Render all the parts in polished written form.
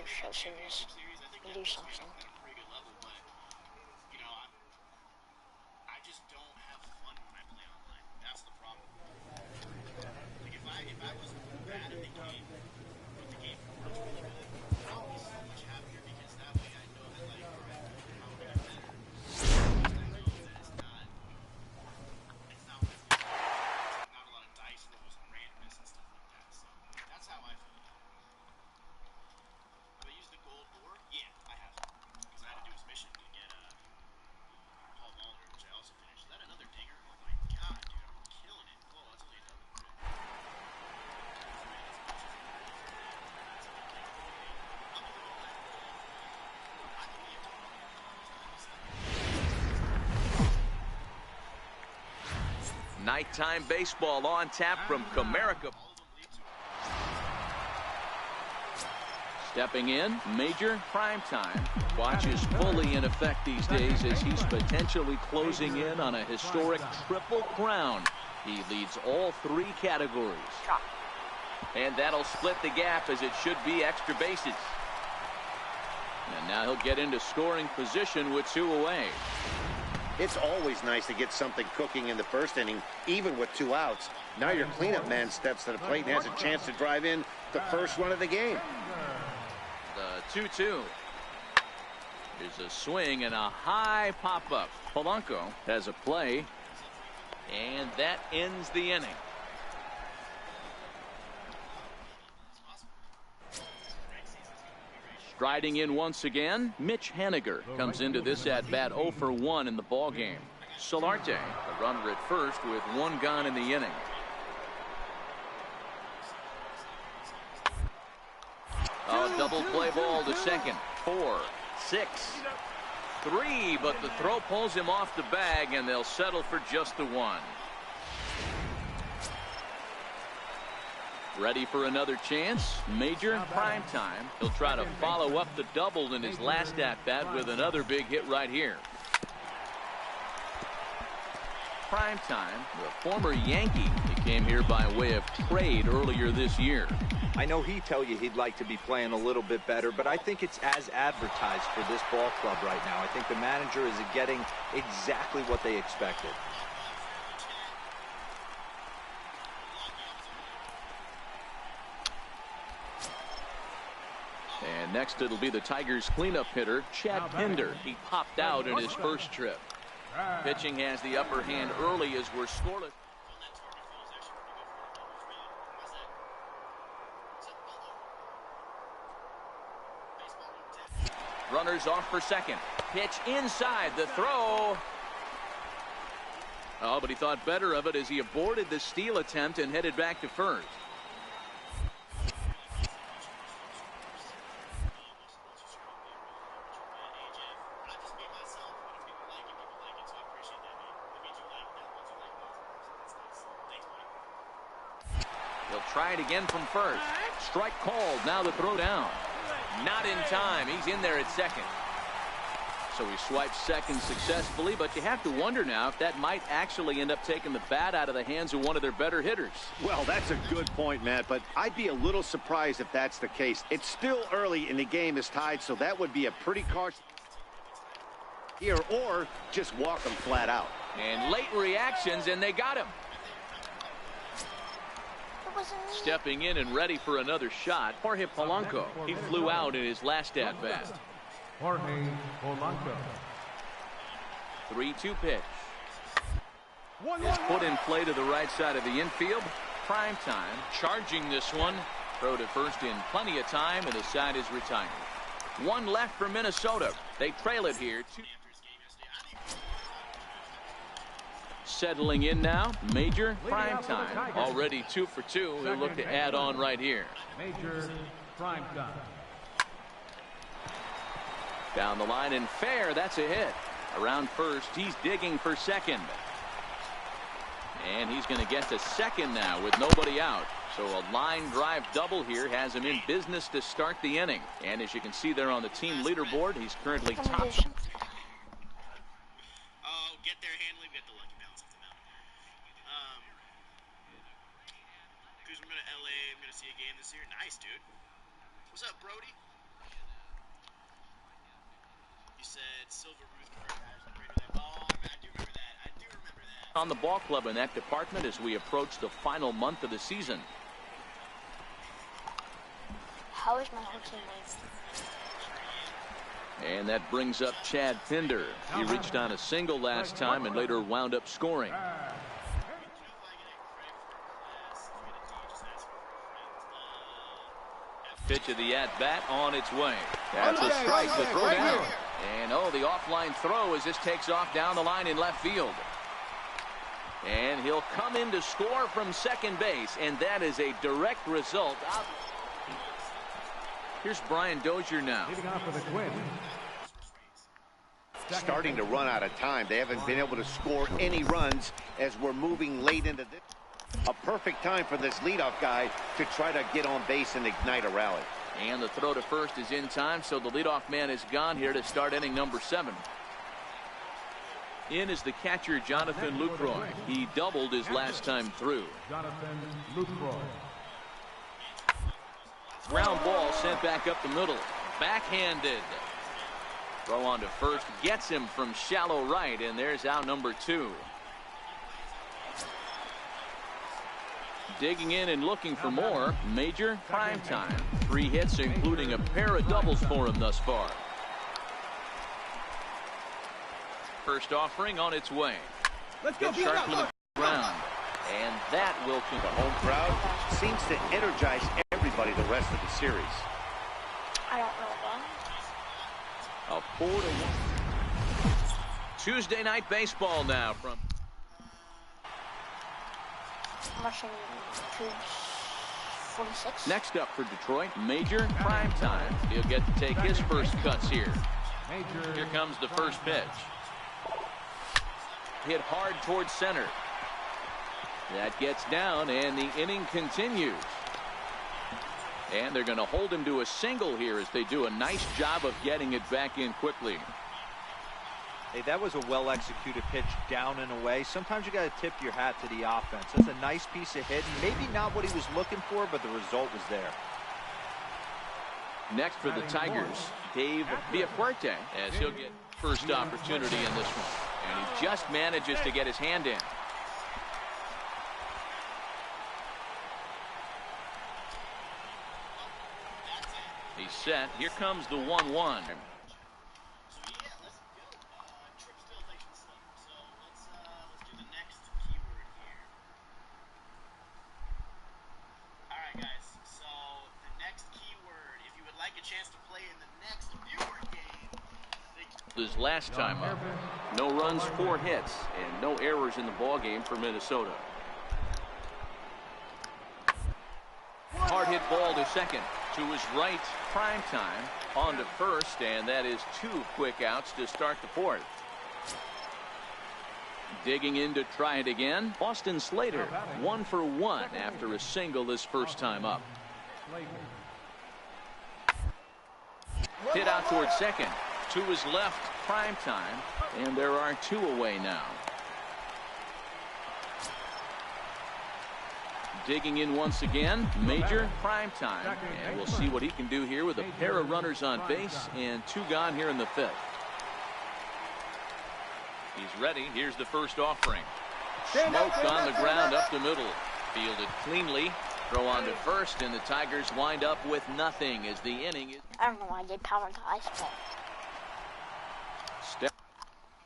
so serious. You do something. I just don't have fun when I play online. That's the problem. Like if I was bad at the game, but the game was really good, I would be so much happier because that way I know that like, all right, how would I get better? I know that it's not what it's like. It's not a lot of dice rolls and randomness and stuff like that. So that's how I feel about it. Have I used the gold ore? Yeah, I have. Because I had to do his mission to get Paul Molitor, which I also finished. Is that another dinger? Oh my god, dude, I'm killing it. Oh, that's only a double. Nighttime baseball on tap from Comerica. Stepping in, Major Primetime. Watch is fully in effect these days as he's potentially closing in on a historic triple crown. He leads all three categories. And that'll split the gap as it should be extra bases. And now he'll get into scoring position with 2 away. It's always nice to get something cooking in the first inning, even with 2 outs. Now your cleanup man steps to the plate and has a chance to drive in the first run of the game. The 2-2. Here's a swing and a high pop-up. Polanco has a play, and that ends the inning. Striding in once again, Mitch Haniger comes into this at-bat 0 for 1 in the ballgame. Solarte, a runner at first with 1 gone in the inning. A double play ball to second. 4, 6, 3, but the throw pulls him off the bag, and they'll settle for just the 1. Ready for another chance? Major Primetime. He'll try to follow up the double in his last at-bat with another big hit right here. Primetime, the former Yankee. He came here by way of trade earlier this year. I know he'd tell you he'd like to be playing a little bit better, but I think it's as advertised for this ball club right now. I think the manager is getting exactly what they expected. And next it'll be the Tigers cleanup hitter, Chad Pinder. He popped out in his first trip. Pitching has the upper hand early as we're scoreless. Runners off for second. Pitch inside, the throw. Oh, but he thought better of it as he aborted the steal attempt and headed back to first. He'll try it again from first. Strike called. Now the throw down. Not in time. He's in there at second. So he swipes second successfully, but you have to wonder now if that might actually end up taking the bat out of the hands of one of their better hitters. Well, that's a good point, Matt, but I'd be a little surprised if that's the case. It's still early and the game is tied, so that would be a pretty caution here, or just walk them flat out. And late reactions, and they got him. Stepping in and ready for another shot, Jorge Polanco. He flew out in his last at-bat. Jorge Polanco. 3-2 pitch. Is put in play to the right side of the infield. Primetime charging this one. Throw to first in plenty of time, and the side is retired. 1 left for Minnesota. They trail it here. Settling in now, Major Primetime. Already 2 for 2. He'll look to add on right here. Major Primetime. Down the line and fair. That's a hit. Around first, he's digging for second. And he's going to get to second now with nobody out. So a line drive double here has him in business to start the inning. And as you can see there on the team leaderboard, he's currently top. Get there, Hanley. We got the lucky bounce off the mountain. Because I'm going to LA. I'm going to see a game this year. Nice, dude. What's up, Brody? that Silver Ruth card, guys. I'm greater than. Oh, I do remember that. I do remember that. On the ball club in that department as we approach the final month of the season. How is my whole team winning? And that brings up Chad Pinder. He reached on a single last time and later wound up scoring. Pitch of the at-bat on its way. That's a strike to throw down. And the offline throw as this takes off down the line in left field. And he'll come in to score from second base, and that is a direct result. Here's Brian Dozier now. Starting to run out of time. They haven't been able to score any runs as we're moving late into this. A perfect time for this leadoff guy to try to get on base and ignite a rally. And the throw to first is in time, so the leadoff man is gone here to start inning number 7. In is the catcher, Jonathan Lucroy. He doubled his last time through. Jonathan Lucroy. Ground ball sent back up the middle. Backhanded. Throw on to first. Gets him from shallow right, and there's out number 2. Digging in and looking for more. Major Primetime. 3 hits, including a pair of doubles for him thus far. First offering on its way. Let's go. Sharply to the ground. And that will keep The home crowd seems to energize everybody the rest of the series. I don't know that. a 4-1. Tuesday night baseball now from I'm rushing 246. next up for Detroit, Major Primetime. He'll get to take his first cuts here. Here comes the first pitch. Hit hard towards center. That gets down, and the inning continues. And they're going to hold him to a single here as they do a nice job of getting it back in quickly. Hey, that was a well-executed pitch down and away. Sometimes you got to tip your hat to the offense. That's a nice piece of hitting. Maybe not what he was looking for, but the result was there. Next for the Tigers, Dave Villafuerte, as he'll get first opportunity in this one. And he just manages to get his hand in. He's set. Here comes the 1-1. His last time up. No runs, 4 hits, and no errors in the ball game for Minnesota. Hard hit ball to second. To his right, Primetime. On to first, and that is 2 quick outs to start the 4th. Digging in to try it again. Austin Slater, 1 for 1 after a single his first time up. Hit out towards second. To his left, Primetime, and there are 2 away now. Digging in once again, Major Primetime, and we'll see what he can do here with a pair of runners on base and 2 gone here in the 5th. He's ready. Here's the first offering. Smoked on the ground up the middle. Fielded cleanly. Throw on to first, and the Tigers wind up with nothing as the inning is. I don't know why I did power to ice, but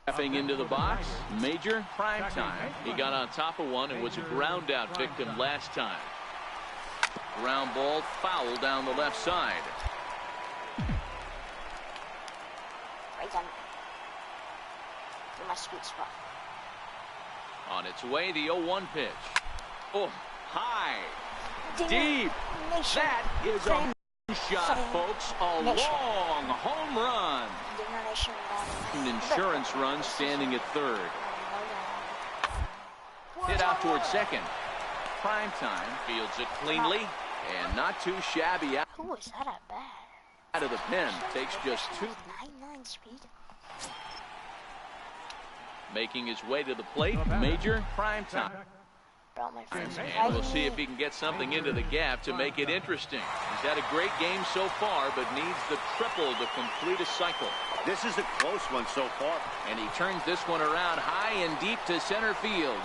Stepping into the box, Major Primetime. He got on top of one and was a ground out victim last time. Ground ball foul down the left side. right on in my sweet spot. On its way, the 0-1 pitch. Oh, high, deep. That is a shot, folks. A long home run. An insurance run standing at third. Hit out towards second. Primetime fields it cleanly and not too shabby out. Who was that at bat? Out of the pen, takes just 2. 99 speed. Making his way to the plate, Major Primetime. Brought my friends. And we'll see if he can get something into the gap to make it interesting. He's had a great game so far, but needs the triple to complete a cycle. This is a close one so far. And he turns this one around high and deep to center field.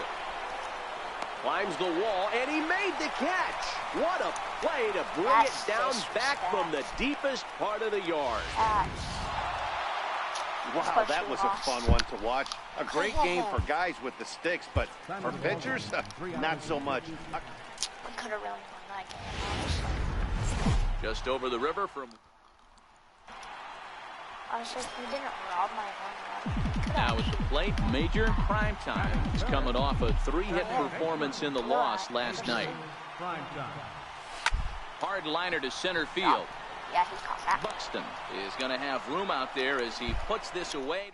Climbs the wall, and he made the catch. What a play to bring it down back from the deepest part of the yard. Wow, that was a fun one to watch. A great game for guys with the sticks, but for pitchers, not so much. We could have really won that game, honestly. Just over the river from... Honestly, if we didn't rob my home run. Now at the plate, Major Primetime. He's coming off a 3-hit performance in the loss last night. Hard liner to center field. Yeah, he caught that. Buxton is going to have room out there as he puts this away.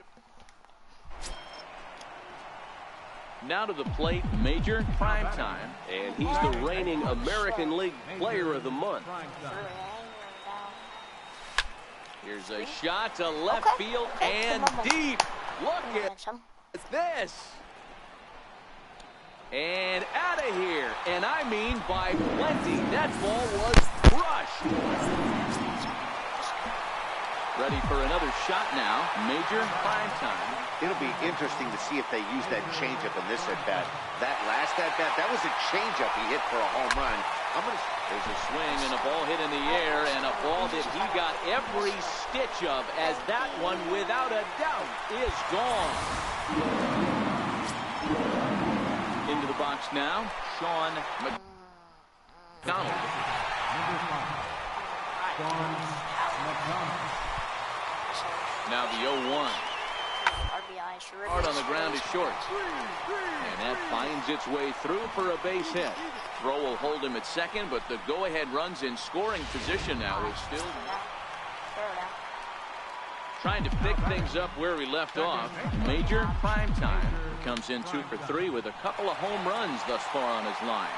Now to the plate, Major Primetime. And he's the reigning American League Player of the Month. Here's a shot to left field and deep. Look at this. And out of here. And I mean by plenty. That ball was crushed. Ready for another shot now. Major Primetime. It'll be interesting to see if they use that changeup in this at-bat. That last at-bat, that was a changeup he hit for a home run. There's a swing and a ball hit in the air, and a ball that he got every stitch of, as that one, without a doubt, is gone. Into the box now, Sean McDonald. Now the 0-1. Hard on the ground is short. And that finds its way through for a base hit. Throw will hold him at second, but the go-ahead runs in scoring position now is still trying to pick things up where we left off. Major Primetime comes in 2 for 3 with a couple of home runs thus far on his line.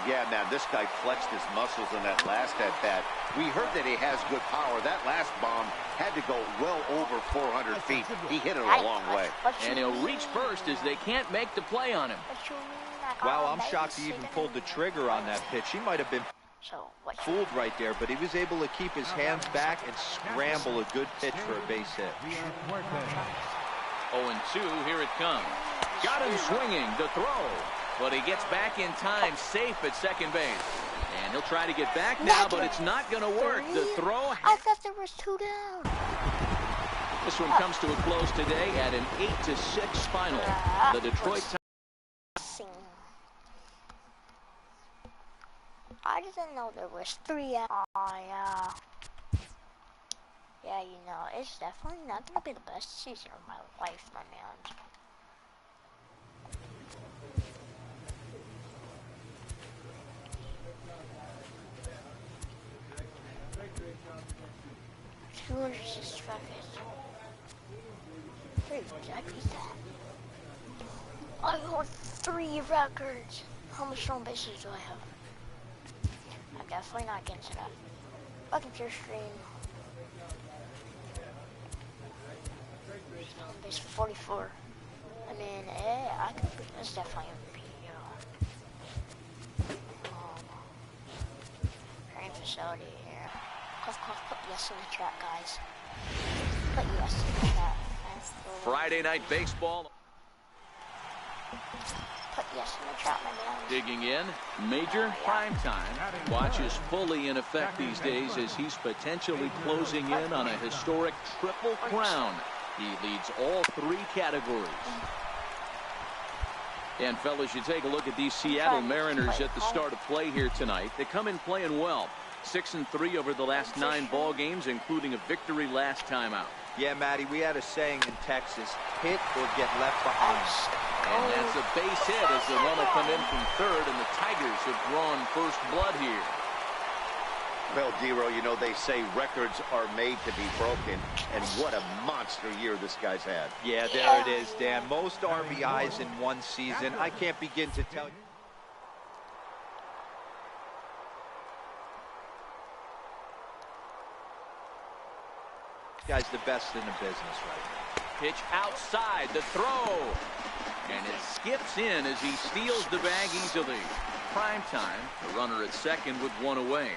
Yeah, man, this guy flexed his muscles in that last at-bat. We heard that he has good power. That last bomb had to go well over 400 feet. He hit it a long way. And he'll reach first as they can't make the play on him. Wow, I'm shocked he even pulled the trigger on that pitch. He might have been fooled right there, but he was able to keep his hands back and scramble a good pitch for a base hit. 0-2, here it comes. Got him swinging, the throw. But he gets back in time, safe at second base. And he'll try to get back now, but it's not going to work. The throw... I thought there was 2 down. This one comes to a close today at an 8-6 final. The Detroit... I didn't know there was 3 out. Oh, yeah. Yeah, you know, it's definitely not going to be the best season of my life, my man. I hold 3 records. How much stolen bases do I have? I'm definitely not getting to that. Welcome to your stream. Stolen base 44. I mean, I could be. That's definitely MVP. Train facility here. Put yes in the chat, guys. Put yes in the chat. Friday night baseball. Put yes in the chat, my man. Digging in, Major Primetime. Watch is fully in effect these days as he's potentially closing in on a historic triple crown. He leads all 3 categories. And fellas, you take a look at these Seattle Mariners at the start of play here tonight. They come in playing well. 6-3 over the last 9 ball games, including a victory last time out. Yeah, Matty, we had a saying in Texas, hit or get left behind. And that's a base hit as the run will come in from third, and the Tigers have drawn first blood here. Well, Dero, you know, they say records are made to be broken, and what a monster year this guy's had. Yeah, there it is, Dan. Most RBIs in one season. I can't begin to tell you. This guy's the best in the business right now. Pitch outside, the throw. And it skips in as he steals the bag easily. Prime time, the runner at second with one away.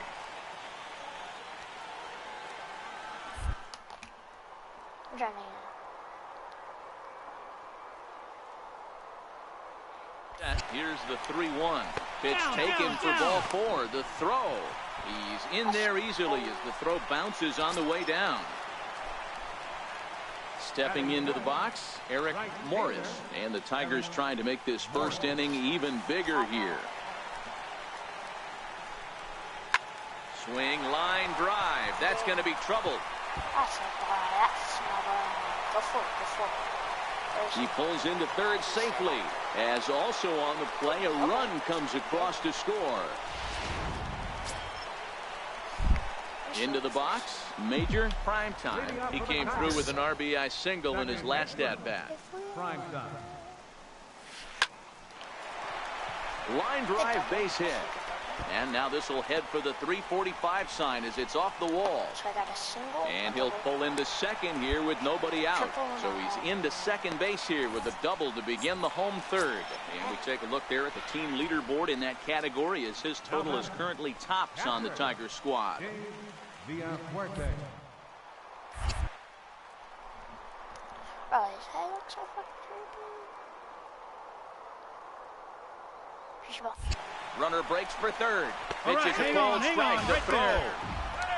Here's the 3-1. Pitch taken for ball 4. The throw. He's in there easily as the throw bounces on the way down. Stepping into the box, Eric Morris. And the Tigers trying to make this first inning even bigger here. Swing, line drive. That's going to be trouble. He pulls into third safely, as also on the play a run comes across to score. Into the box, Major Primetime. He came through with an RBI single in his last at-bat. Primetime. Line drive base hit. And now this will head for the 345 sign as it's off the wall. And he'll pull into second here with nobody out. So he's into second base here with a double to begin the home third. And we take a look there at the team leaderboard in that category as his total is currently tops on the Tiger squad. Runner breaks for third. Pitches a cold strike. The throw.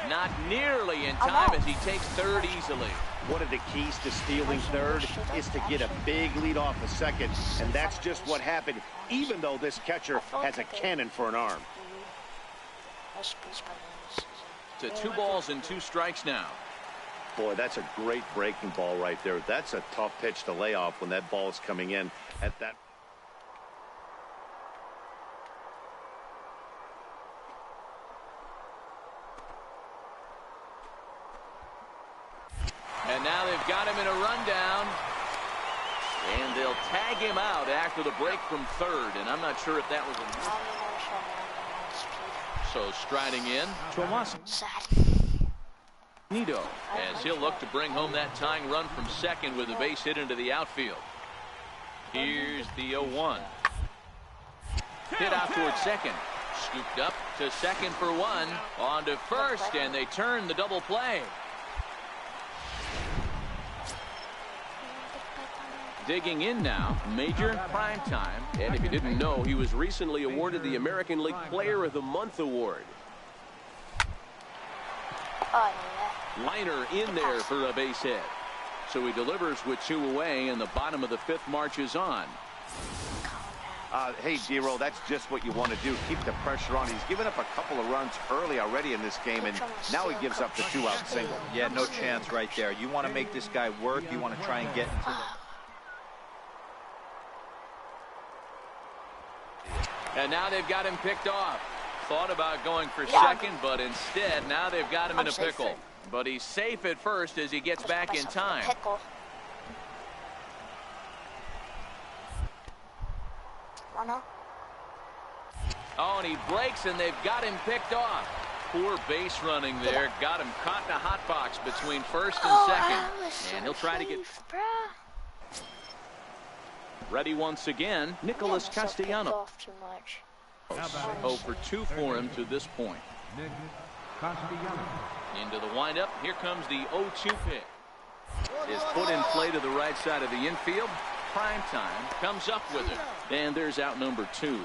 Not nearly in time as he takes third easily. One of the keys to stealing third is to get a big lead off a second, and that's just what happened, even though this catcher has a cannon for an arm. To 2 balls and 2 strikes now. Boy, that's a great breaking ball right there. That's a tough pitch to lay off when that ball is coming in at that. And now they've got him in a rundown. And they'll tag him out after the break from third. And I'm not sure if that was a... So striding in, Tomas Nido, as he'll look to bring home that tying run from second with a base hit into the outfield. Here's the 0-1. Hit out towards second. Scooped up to second for 1. On to first, and they turn the double play. Digging in now, Major Primetime. And if you didn't know, he was recently awarded the American League Player of the Month award. Liner in there for a base hit. So he delivers with 2 away, and the bottom of the 5th marches on. Hey, Zero, that's just what you want to do. Keep the pressure on. He's given up a couple of runs early already in this game, and now he gives up the 2-out single. Yeah, no chance right there. You want to make this guy work. You want to try and get into the... And now they've got him picked off. Thought about going for second, but instead, now they've got him in a pickle. But he's safe at first as he gets back in time. Oh, and he breaks, and they've got him picked off. Poor base running there. Got him caught in a hot box between first and second. And he'll try to get... Ready once again, Nicholas Castellanos. 0 for 2 for him to this point. Into the windup. Here comes the 0-2 pitch. Is put in play to the right side of the infield. Primetime comes up with it. And there's out number 2.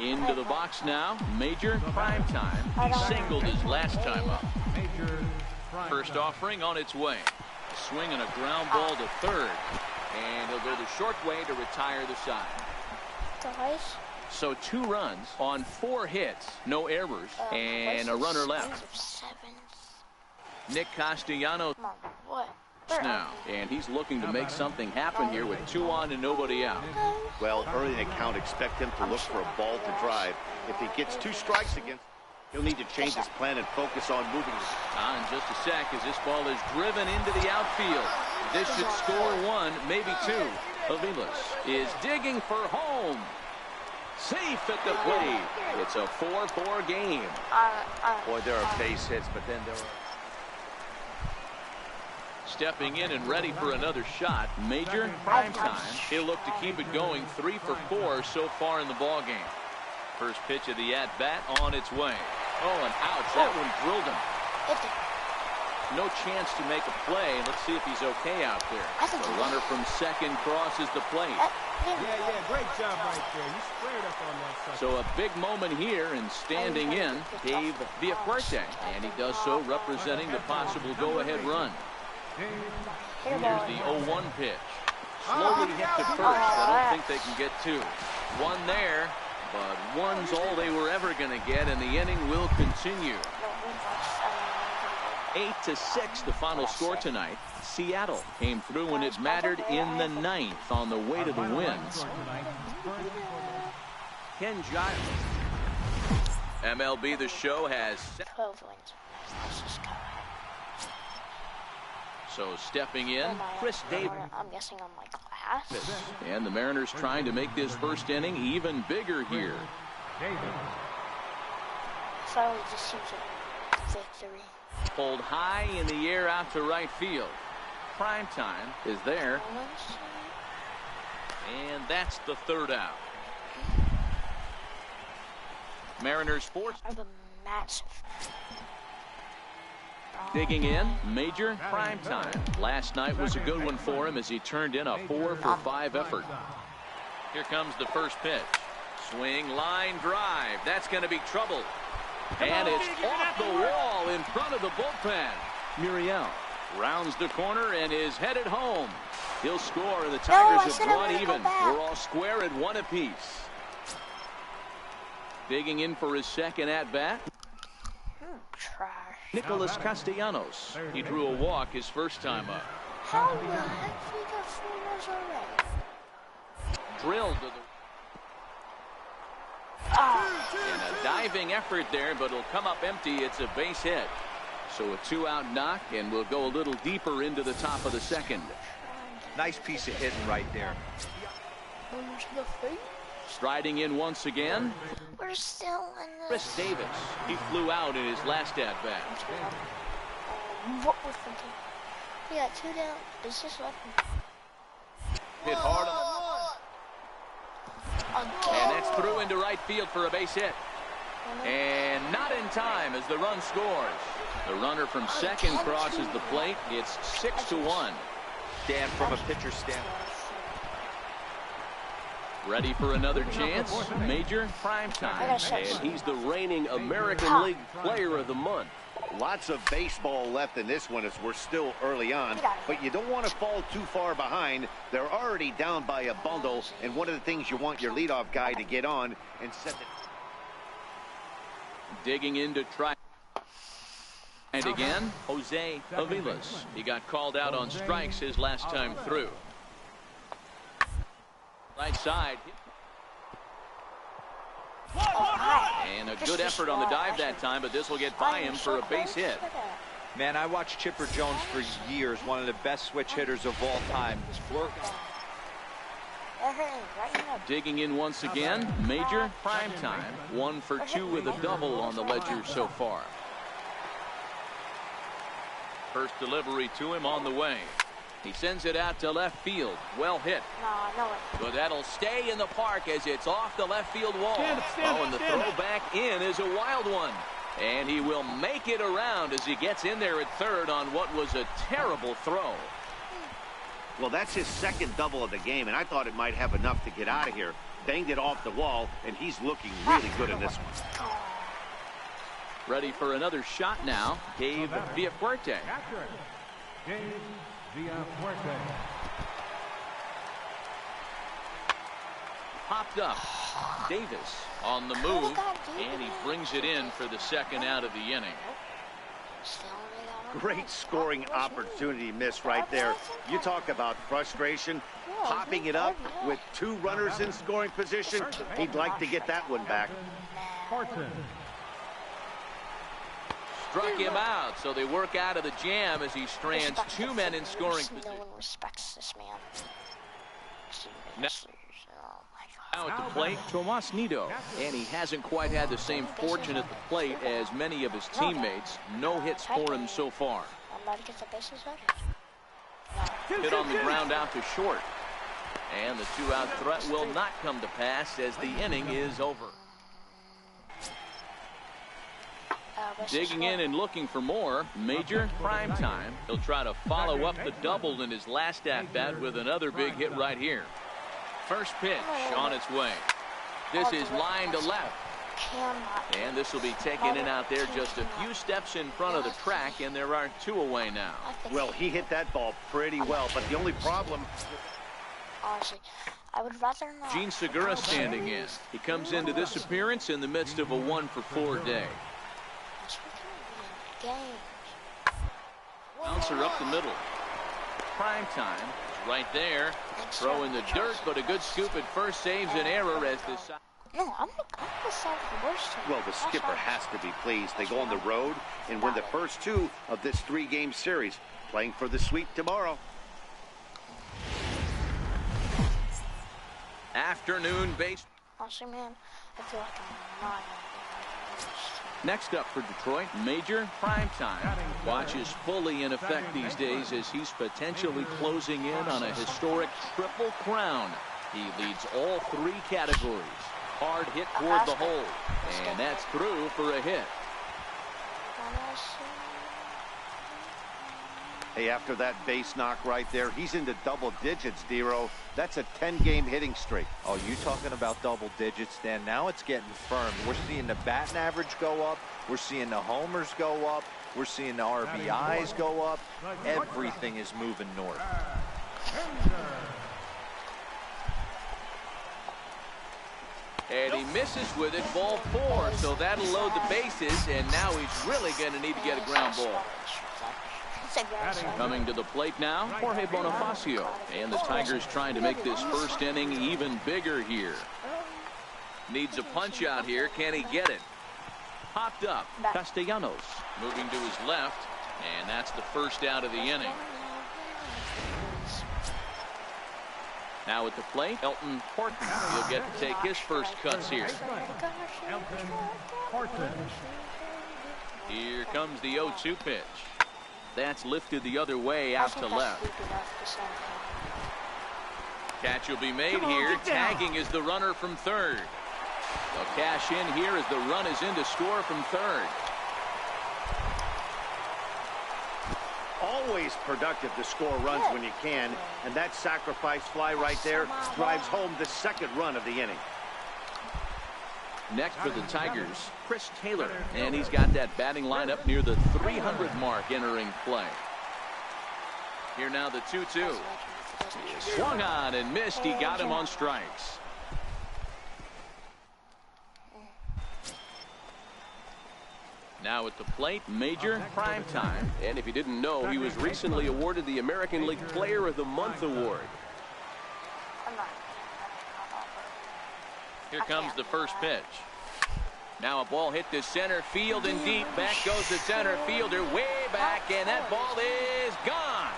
Into the box now, Major Primetime. He singled his last time up. First offering on its way. Swing and a ground ball to third. And he'll go the short way to retire the side. So 2 runs on 4 hits, no errors, and a runner left. Nick Castellanos now, and he's looking to make something happen here with 2 on and nobody out. Well, early in the count, expect him to look for a ball to drive. If he gets 2 strikes against, he'll need to change his plan and focus on moving. In just a sec as this ball is driven into the outfield. This should score 1, maybe 2. Aviles is digging for home. Safe at the plate. It's a 4-4 game. Boy, there are base hits, but then there are... Stepping in and ready for another shot. Major prime time. He'll look to keep it going. 3 for 4 so far in the ball game. First pitch of the at-bat on its way. Oh, and ouch. That one drilled him. No chance to make a play. Let's see if he's okay out there. The runner from second crosses the plate. Yeah, great job right there. You squared up on that sucker. So a big moment here, and standing in, Dave Villafuerte, and he does so representing the possible go-ahead run. Here's the 0-1 pitch. Slowly hit to first. I don't think they can get 2. One there, but one's all they were ever going to get, and the inning will continue. 8-6 the final score tonight. Seattle came through when it mattered in the 9th on the way to the win. Ken Giles. MLB The Show has 12 wins. So stepping in, Chris Davis. I'm guessing on my glass. And the Mariners trying to make this first inning even bigger here. Finally just seems a victory. Pulled high in the air out to right field. Prime time is there. And that's the 3rd out. Mariners force. Digging in, Major prime time. Last night was a good one for him as he turned in a 4 for 5 effort. Here comes the first pitch. Swing, line drive. That's going to be trouble. And it's off the wall in front of the bullpen. Muriel rounds the corner and is headed home. He'll score. The Tigers have drawn even. We're all square at 1 apiece. Digging in for his second at-bat. Trash. Nicholas Castellanos. He drew a walk his first time up. How the heck we got 4 runs already? Drilled to the... In a diving effort there, but it'll come up empty. It's a base hit. So a 2-out knock, and we'll go a little deeper into the top of the 2nd. Nice piece of hitting right there. Striding in once again. We're still in the... Chris Davis. He flew out in his last at-bat. What we're thinking. We got 2 down. Bases left. Hit hard on and that's through into right field for a base hit. And not in time as the run scores. The runner from second crosses the plate. It's 6-1. Dan, from a pitcher's standpoint. Ready for another chance. Major prime time. And he's the reigning American League Player of the Month. Lots of baseball left in this one as we're still early on, but you don't want to fall too far behind. They're already down by a bundle, and one of the things you want your leadoff guy to get on and set the... Digging in to try. And again, Jose Aviles. He got called out on strikes his last time through. Right side. And a good effort on the dive that time, but this will get by him for a base hit. Man, I watched Chipper Jones for years, one of the best switch hitters of all time. Digging in once again, Major prime time. 1 for 2 with a double on the ledger so far. First delivery to him on the way. He sends it out to left field. Well hit. But that'll stay in the park as it's off the left field wall. And the throw back in is a wild one. And he will make it around as he gets in there at third on what was a terrible throw. Well, that's his 2nd double of the game, and I thought it might have enough to get out of here. Banged it off the wall, and he's looking really good in this one. Ready for another shot now. Dave Villafuerte. Popped up. Davis on the move, and he brings it in for the 2nd out of the inning. Great scoring opportunity missed right there. You talk about frustration. Popping it up with 2 runners in scoring position. He'd like to get that one back. Struck him out, so they work out of the jam as he strands 2 men in scoring position. No one respects this man. Now at the plate, Tomas Nido, and he hasn't quite had the same fortune at the plate as many of his teammates. No hits for him so far. Hit on the ground out to short. And the two-out threat will not come to pass as the inning is over. Digging in and looking for more. Major prime time. He'll try to follow up the double in his last at-bat with another big hit right here. First pitch on its way. This is line to left. And this will be taken in out there just a few steps in front of the track, and there are two away now. Well, he hit that ball pretty well, but the only problem... Honestly, I would rather not. Gene Segura standing in. He comes into this appearance in the midst of a 1-for-4 day. Bouncer up the middle. Prime time is right there. Throw in the dirt, but a good scoop at first saves an error as this. No, I'm gonna side for the worst. Well, the skipper has to be pleased. They go on the road and win the first two of this 3-game series, playing for the sweep tomorrow. Afternoon base. Honestly, man, I feel like I'm not. Next up for Detroit, Major prime time. Watch is fully in effect these days as he's potentially closing in on a historic triple crown. He leads all 3 categories. Hard hit toward the hole, and that's through for a hit. Hey, after that base knock right there, he's into double digits, Dero. That's a 10-game hitting streak. Oh, you talking about double digits, Dan? Now it's getting firm. We're seeing the batting average go up. We're seeing the homers go up. We're seeing the RBIs go up. Everything is moving north. And he misses with it, ball 4, so that'll load the bases, and now he's really going to need to get a ground ball. Coming to the plate now, Jorge Bonifacio. And the Tigers trying to make this first inning even bigger here. Needs a punch out here. Can he get it? Popped up. Castellanos moving to his left. And that's the first out of the inning. Now at the plate, Elton Horton. He'll get to take his first cuts here. Here comes the 0-2 pitch. That's lifted the other way out to left. Catch will be made here. Tagging is the runner from third. They'll cash in here as the run is in to score from third. Always productive to score runs when you can, and that sacrifice fly right there drives home the second run of the inning. Next for the Tigers, Chris Taylor, and he's got that batting lineup near the 300 mark entering play. Here now the 2-2. Swung on and missed. He got him on strikes. Now at the plate, Major prime time. And if you didn't know, he was recently awarded the American League Player of the Month award. Here comes the first pitch. Now a ball hit to center field and deep. Back goes the center fielder way back, and that ball is gone.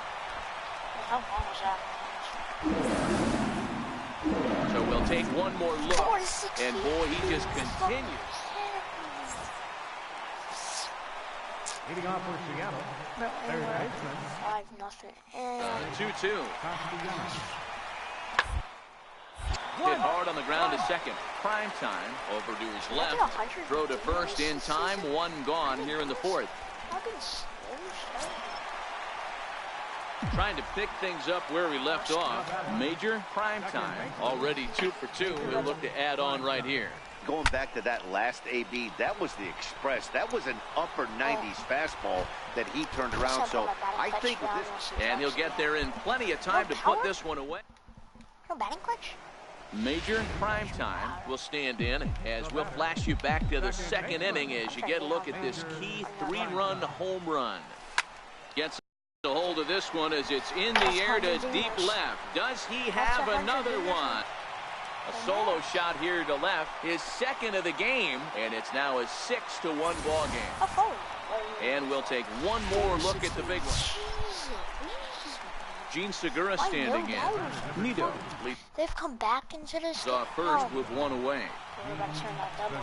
So we'll take one more look, and boy, he just continues. Leading off for Seattle. Third baseman. 2-2. Hit hard on the ground to second. Prime time over to his left. Throw to first in time. One gone here in the fourth. Trying to pick things up where we left off. Major prime time. Already 2 for 2. He'll look to add on right here. Going back to that last AB, that was the express. That was an upper 90s fastball that he turned around. So I think with this... And he'll get there in plenty of time to put this one away. No batting clutch? Major prime time will stand in as we'll flash you back to the second inning as you get a look at this key 3-run home run. Gets a hold of this one as it's in the air to deep left. Does he have another one? A solo shot here to left, his second of the game, and it's now a 6-1 ball game. And we'll take one more look at the big one. Gene Segura standing in. Nido leads. They've come back into this. Off first with one away. We're about to turn that double.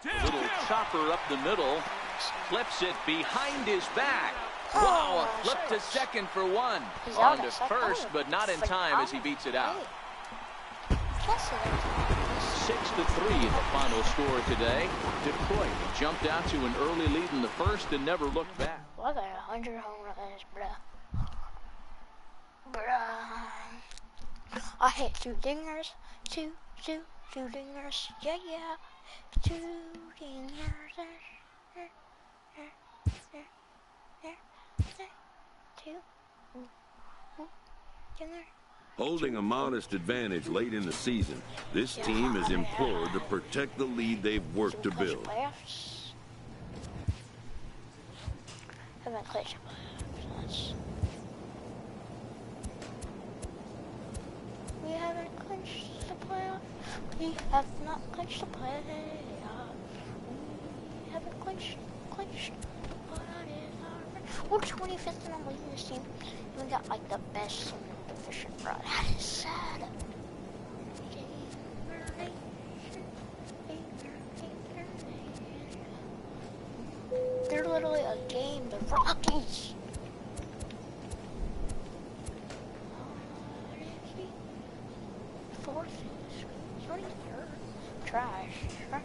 A little chopper up the middle. Flips it behind his back. Wow, a flip to second for one. On to first, but not in time as he beats it out. 6-3 the final score today. Detroit jumped out to an early lead in the first and never looked back. Well, I got 100 home runs, bruh. I hit 2 dingers, two dingers, yeah, 2 dingers, 2 dingers. Holding a modest advantage late in the season, this team is implored to protect the lead they've worked to build. Haven't clinched playoffs. We haven't clinched the playoffs. We have not clinched the playoffs. We haven't clinched. We're 25th and I'm leading this team. We got like the best team in the division, bro. That is sad. They're literally a game, the Rockies. Fourth, he's running third. Trash, right?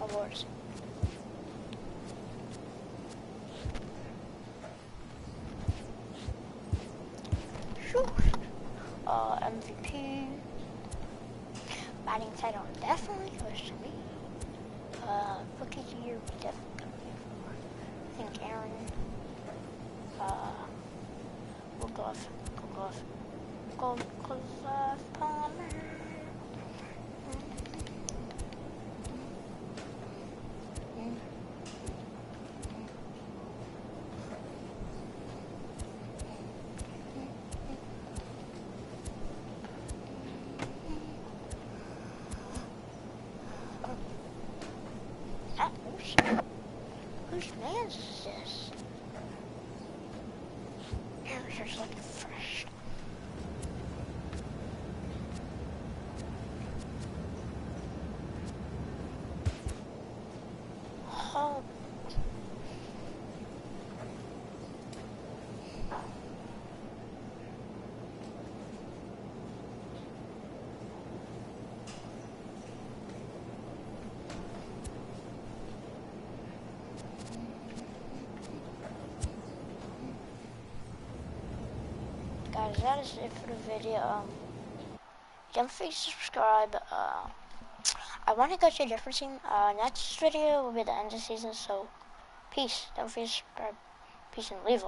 Awards. MVP. Batting title definitely goes to me. Rookie of the year we definitely got me for. I think Aaron. Glove Palmer. Whose man's is this? Aaron's looking fresh. Oh. Guys, that is it for the video. Don't forget to subscribe. I want to go to a different team. Next video will be the end of the season, so peace. Don't forget to subscribe. Peace and leave.